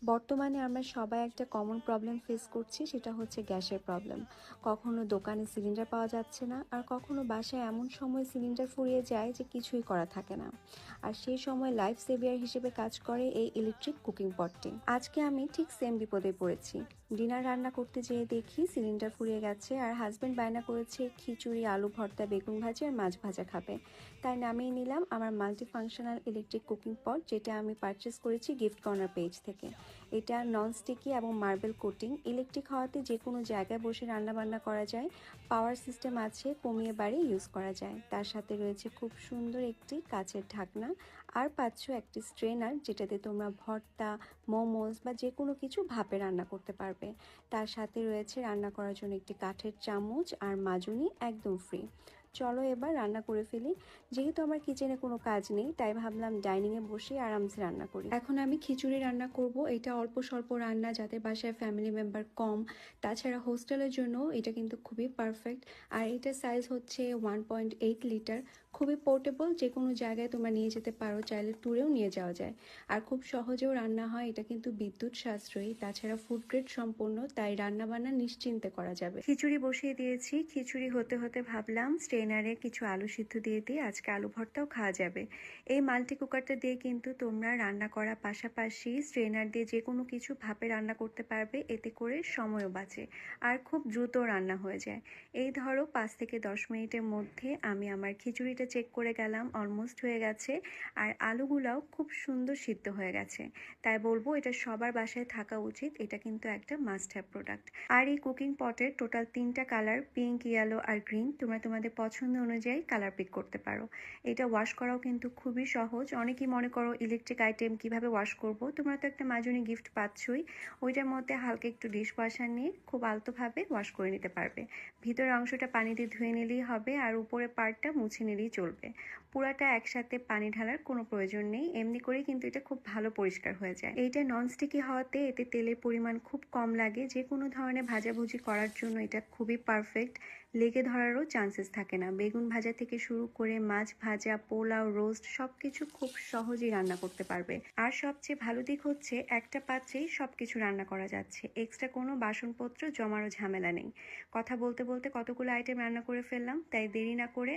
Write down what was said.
বর্তমানে আমরা সবাই একটা কমন প্রবলেম ফেস করছি, সেটা হচ্ছে গ্যাসের প্রবলেম। কখনো দোকানে সিলিন্ডার পাওয়া যাচ্ছে না, আর কখনো বাসায় এমন সময় সিলিন্ডার ফুরিয়ে যায় যে কিছুই করা থাকে না। আর সেই সময় লাইফ সেভিয়ার হিসেবে কাজ করে এই ইলেকট্রিক কুকিং পটটি। আজকে আমি ঠিক সেম বিপদে পড়েছি। ডিনার রান্না করতে যেয়ে দেখি সিলিন্ডার ফুরিয়ে গেছে, আর হাজব্যান্ড বায়না করেছে খিচুড়ি, আলু ভর্তা, বেগুন ভাজি আর মাছ ভাজা খাবে। তাই নামিয়ে নিলাম আমার মাল্টি ফাংশনাল ইলেকট্রিক কুকিং পট, যেটা আমি পারচেস করেছি গিফট কর্নার পেজ থেকে। এটা নন স্টিকি এবং মার্বেল কোটিং। ইলেকট্রিক হওয়াতে যে কোনো জায়গায় বসে রান্নাবান্না করা যায়। পাওয়ার সিস্টেম আছে, কমিয়ে বাড়িয়ে ইউজ করা যায়। তার সাথে রয়েছে খুব সুন্দর একটি কাচের ঢাকনা, আর পাচ্ছ একটি স্ট্রেনার, যেটাতে তোমরা ভর্তা, মোমোজ বা যে কোনো কিছু ভাপে রান্না করতে পারবে। তার সাথে রয়েছে রান্না করার জন্য একটি কাঠের চামচ আর মাজুনি, একদম ফ্রি। চলো এবার রান্না করে ফেলি। যেহেতু আমার কিচেনে কোনো কাজ নেই, তাই ভাবলাম ডাইনিংয়ে বসে আরামসে রান্না করি। এখন আমি খিচুড়ি রান্না করব। এটা অল্প স্বল্প রান্না, যাদের বাসায় ফ্যামিলি মেম্বার কম। তাছাড়া হোস্টেলের জন্য এটা কিন্তু খুবই পারফেক্ট। আর এটার সাইজ হচ্ছে 1.8 লিটার। খুবই পোর্টেবল, যে কোনো জায়গায় তোমরা নিয়ে যেতে পারো, চাইলে ট্যুরেও নিয়ে যাওয়া যায়। আর খুব সহজেও রান্না হয়। এটা কিন্তু বিদ্যুৎ সাশ্রয়ী, তাছাড়া ফুড গ্রেড সম্পন্ন, তাই রান্না বান্না নিশ্চিন্তে করা যাবে। খিচুড়ি বসিয়ে দিয়েছি। খিচুড়ি হতে হতে ভাবলাম স্ট্রেনারে কিছু আলু সিদ্ধ দিয়ে দিই, আজকে আলু ভর্তাও খাওয়া যাবে। এই মাল্টি কুকারটা দিয়ে কিন্তু তোমরা রান্না করার পাশাপাশি স্ট্রেনার দিয়ে যে কোনো কিছু ভাপে রান্না করতে পারবে, এতে করে সময়ও বাঁচে আর খুব দ্রুত রান্না হয়ে যায়। এই ধরো 5 থেকে 10 মিনিটের মধ্যে আমি আমার খিচুড়িটা চেক করে গেলাম, অলমোস্ট হয়ে গেছে। আর আলুগুলাও খুব সুন্দর সিদ্ধ হয়ে গেছে। তাই বলবো এটা সবার বাসায় থাকা উচিত। এটা কিন্তু একটা মাস্ট হ্যাভ প্রোডাক্ট। আর এই কুকিং পটের টোটাল 3টা কালার, পিঙ্ক, ইয়েলো আর গ্রিন। তোমরা তোমাদের পছন্দ অনুযায়ী কালার পিক করতে পারো। এটা ওয়াশ করাও কিন্তু খুবই সহজ। অনেকেই মনে করো ইলেকট্রিক আইটেম কিভাবে ওয়াশ করব, তোমরা তো একটা মাজুনি গিফট পাচ্ছই। ওইটার মধ্যে হালকা একটু ডিশ ওয়াশার নিয়ে খুব আলতোভাবে ওয়াশ করে নিতে পারবে। ভিতরের অংশটা পানি দিয়ে ধুয়ে নিলেই হবে, আর উপরের পার্টটা মুছে নিলেই চলবে। পুরাটা একসাথে পানি ঢালার কোনো প্রয়োজন নেই, এমনি করেই কিন্তু এটা খুব ভালো পরিষ্কার হয়ে যায়। এইটা ননস্টিকি হওয়াতে এতে তেলের পরিমাণ খুব কম লাগে। যে কোনো ধরনের ভাজাভুজি করার জন্য এটা খুবই পারফেক্ট। লেগে ধরারও চান্সেস থাকে না। বেগুন ভাজা থেকে শুরু করে মাছ ভাজা, পোলাও, রোস্ট সবকিছু খুব সহজেই রান্না করতে পারবে। আর সবচেয়ে ভালো দিক হচ্ছে একটা পাত্রেই সবকিছু রান্না করা যাচ্ছে, এক্সট্রা কোনো বাসনপত্র জমারও ঝামেলা নেই। কথা বলতে বলতে কতগুলো আইটেম রান্না করে ফেললাম, তাই দেরি না করে